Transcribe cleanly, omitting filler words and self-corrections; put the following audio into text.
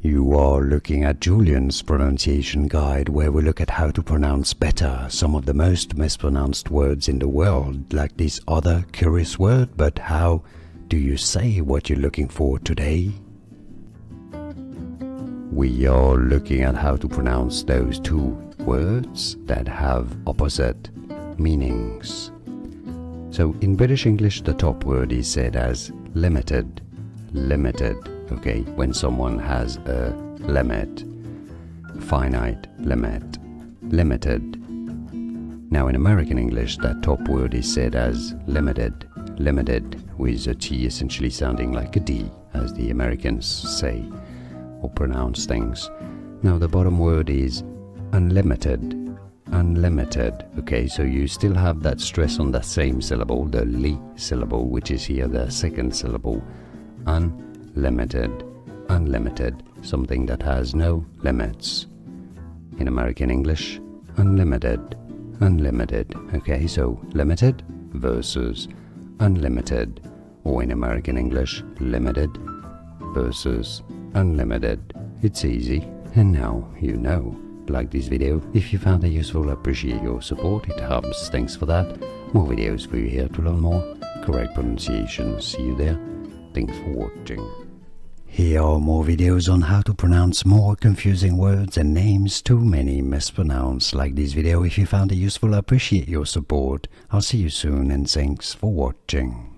You are looking at Julian's pronunciation guide, where we look at how to pronounce better some of the most mispronounced words in the world, like this other curious word. But how do you say what you're looking for today? We are looking at how to pronounce those two words that have opposite meanings. So in British English, the top word is said as limited. Limited, okay, when someone has a limit, finite limit, limited. Now in American English, that top word is said as limited. Limited, with a T essentially sounding like a D, as the Americans say or pronounce things. Now the bottom word is unlimited. Unlimited, okay, so you still have that stress on that same syllable, the li syllable, which is here the second syllable. Unlimited, unlimited, something that has no limits. In American English, unlimited, unlimited, okay, so limited versus unlimited, or in American English, limited versus unlimited. It's easy, and now you know. Like this video. If you found it useful, I appreciate your support. It helps. Thanks for that. More videos for you here to learn more correct pronunciation. See you there. Thanks for watching. Here are more videos on how to pronounce more confusing words and names too many mispronounced. Like this video. If you found it useful, I appreciate your support. I'll see you soon, and thanks for watching.